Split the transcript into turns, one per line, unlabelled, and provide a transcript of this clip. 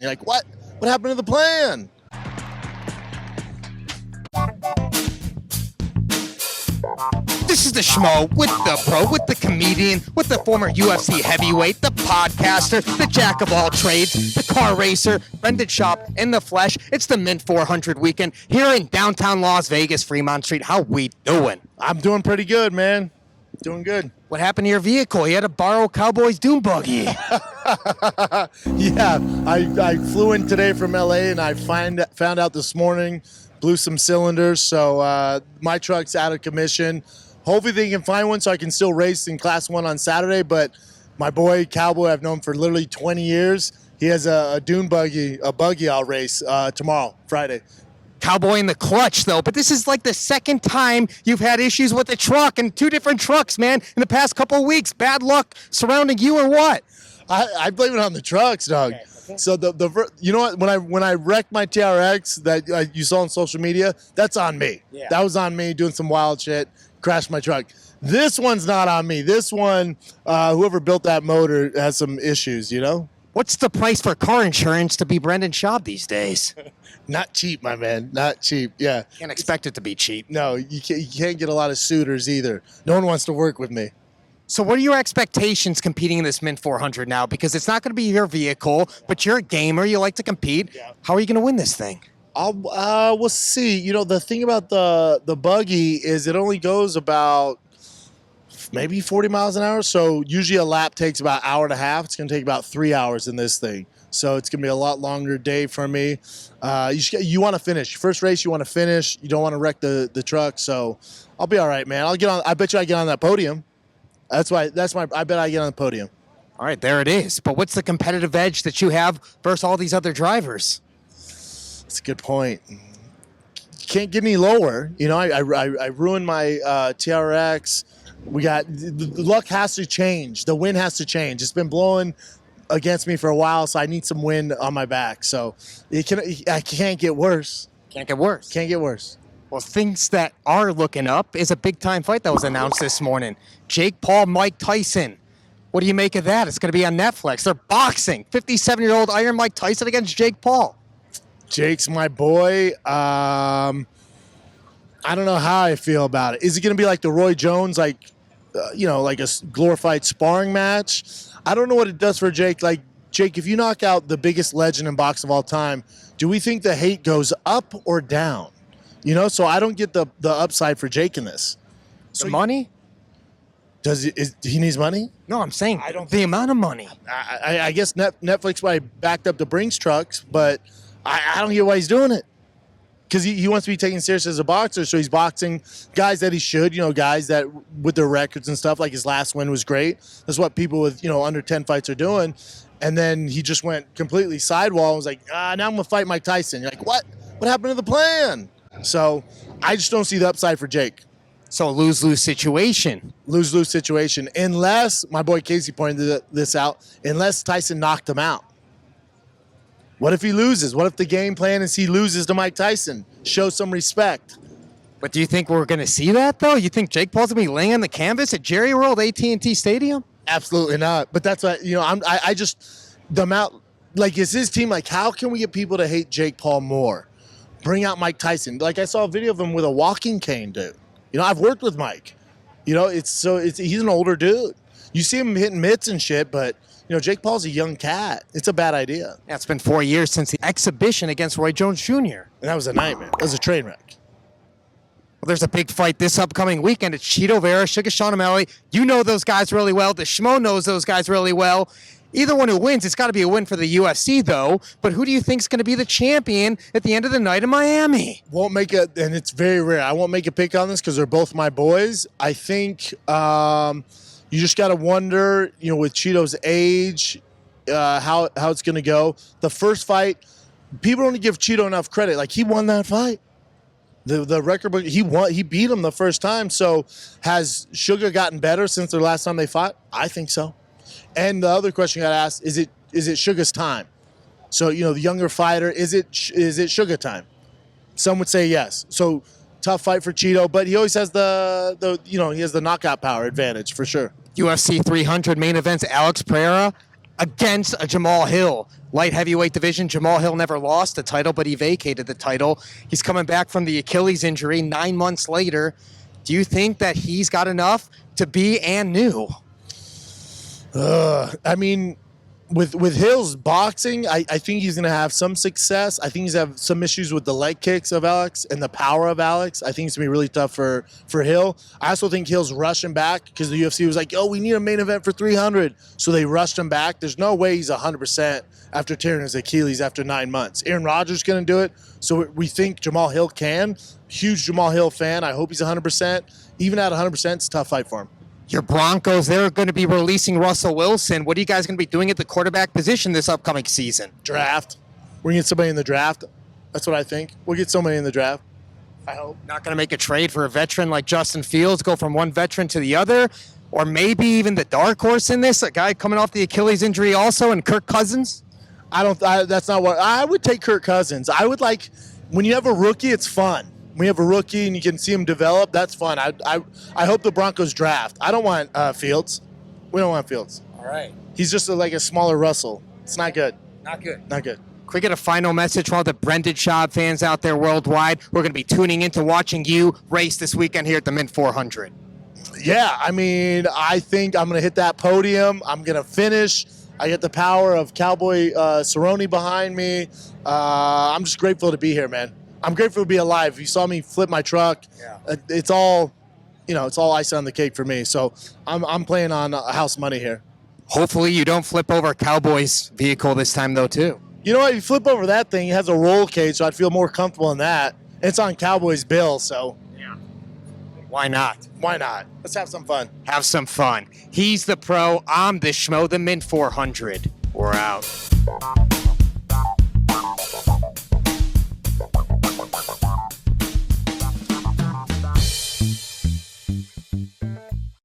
You're like, what? What happened to the plan?
This is the Schmo with the pro, with the comedian, with the former UFC heavyweight, the podcaster, the jack of all trades, the car racer, Brendan Schaub in the flesh. It's the Mint 400 weekend here in downtown Las Vegas, Fremont Street. How we doing?
I'm doing pretty good, man. Doing good.
What happened to your vehicle? You had to borrow Cowboy's dune buggy.
Yeah, I flew in today from LA and I found out this morning, blew some cylinders, so my truck's out of commission. Hopefully they can find one so I can still race in Class 1 on Saturday, but my boy Cowboy, I've known for literally 20 years. He has a dune buggy, I'll race tomorrow, Friday.
Cowboy in the clutch, though, but this is like the second time you've had issues with the truck and two different trucks, man, in the past couple of weeks. Bad luck surrounding you or what?
I blame it on the trucks, dog. Okay. So you know what? When I wrecked my TRX that you saw on social media, that's on me. Yeah. That was on me doing some wild shit, crashed my truck. This one's not on me. This one, whoever built that motor has some issues, you know?
What's the price for car insurance to be Brendan Schaub these days?
Not cheap, my man. Not cheap. Yeah.
Can't expect it to be cheap.
No, you can't get a lot of suitors either. No one wants to work with me.
So what are your expectations competing in this Mint 400 now? Because it's not going to be your vehicle, but you're a gamer. You like to compete. Yeah. How are you going to win this thing?
We'll see. You know, the thing about the buggy is it only goes about maybe 40 miles an hour. So usually a lap takes about an hour and a half. It's going to take about 3 hours in this thing. So it's going to be a lot longer day for me. You want to finish. First race, you want to finish. You don't want to wreck the truck. So I'll be all right, man. I bet you I get on that podium. I bet I get on the podium.
All right, there it is. But what's the competitive edge that you have versus all these other drivers?
That's a good point. Can't get any lower. You know, I ruined my TRX. The luck has to change. The wind has to change. It's been blowing against me for a while, so I need some wind on my back. So I can't get worse.
Can't get worse.
Can't get worse.
Well, things that are looking up is a big-time fight that was announced this morning. Jake Paul, Mike Tyson. What do you make of that? It's going to be on Netflix. They're boxing. 57-year-old Iron Mike Tyson against Jake Paul.
Jake's my boy. I don't know how I feel about it. Is it going to be like the Roy Jones, like a glorified sparring match? I don't know what it does for Jake. Like, Jake, if you knock out the biggest legend in boxing of all time, do we think the hate goes up or down? You know, so I don't get the upside for Jake in this.
So money?
He needs money?
No, I'm saying the amount of money.
I guess Netflix probably backed up the Brinks trucks, but I don't get why he's doing it. Because he wants to be taken serious as a boxer, so he's boxing guys that he should, guys that with their records and stuff, like his last win was great. That's what people with, under 10 fights are doing. And then he just went completely sidewall and was like, now I'm going to fight Mike Tyson. You're like, what? What happened to the plan? So I just don't see the upside for Jake.
So a lose-lose situation.
Lose-lose situation. Unless, my boy Casey pointed this out, unless Tyson knocked him out. What if he loses? What if the game plan is he loses to Mike Tyson? Show some respect.
But do you think we're going to see that, though? You think Jake Paul's going to be laying on the canvas at Jerry World, AT&T Stadium?
Absolutely not. But that's what, I just, the amount, like, is his team, like, how can we get people to hate Jake Paul more? Bring out Mike Tyson. Like, I saw a video of him with a walking cane, dude. I've worked with Mike. He's an older dude. You see him hitting mitts and shit, but Jake Paul's a young cat. It's a bad idea.
Yeah, it's been 4 years since the exhibition against Roy Jones Jr.
And that was a nightmare. That was a train wreck.
Well, there's a big fight this upcoming weekend. It's Chito, Vera, Suga, Sean O'Malley. You know those guys really well. The Schmo knows those guys really well. Either one who wins, it's got to be a win for the UFC, though. But who do you think is going to be the champion at the end of the night in Miami?
And it's very rare. I won't make a pick on this because they're both my boys. I think you just got to wonder, with Chito's age, how it's going to go. The first fight, people don't give Chito enough credit. Like, he won that fight. The record book, he beat him the first time. So has Suga gotten better since their last time they fought? I think so. And the other question you got to ask, is it Suga's time? So, the younger fighter, is it Suga time? Some would say yes. So tough fight for Chito, but he always has he has the knockout power advantage for sure.
UFC 300 main events, Alex Pereira against a Jamahal Hill. Light heavyweight division, Jamahal Hill never lost the title, but he vacated the title. He's coming back from the Achilles injury 9 months later. Do you think that he's got enough to be and new?
I mean, with Hill's boxing, I think he's going to have some success. I think he's going to have some issues with the leg kicks of Alex and the power of Alex. I think it's going to be really tough for Hill. I also think Hill's rushing back because the UFC was like, oh, we need a main event for 300. So they rushed him back. There's no way he's 100% after tearing his Achilles after 9 months. Aaron Rodgers is going to do it. So we think Jamahal Hill can. Huge Jamahal Hill fan. I hope he's 100%. Even at 100%, it's a tough fight for him.
Your Broncos, they're going to be releasing Russell Wilson. What are you guys going to be doing at the quarterback position this upcoming season?
Draft. We're going to get somebody in the draft. That's what I think. We'll get somebody in the draft. I hope.
Not going to make a trade for a veteran like Justin Fields, go from one veteran to the other? Or maybe even the dark horse in this, a guy coming off the Achilles injury also, and Kirk Cousins?
That's not what I would take. Kirk Cousins. I would like when you have a rookie, it's fun. When you have a rookie and you can see him develop, that's fun. I hope the Broncos draft. I don't want Fields. We don't want Fields.
All right.
He's just like a smaller Russell. It's not good.
Not good.
Not good.
Can we get a final message for all the Brendan Schaub fans out there worldwide? We're going to be tuning in to watching you race this weekend here at the Mint 400.
Yeah, I mean, I think I'm going to hit that podium. I'm going to finish. I get the power of Cowboy Cerrone behind me. I'm just grateful to be here, man. I'm grateful to be alive. You saw me flip my truck. Yeah. It's all, it's all icing on the cake for me. So I'm playing on house money here.
Hopefully you don't flip over Cowboy's vehicle this time, though, too.
You know what? You flip over that thing, it has a roll cage, so I'd feel more comfortable in that. It's on Cowboy's bill, so.
Yeah. Why not?
Why not? Let's have some fun.
Have some fun. He's the pro. I'm the Schmo, the Mint 400. We're out.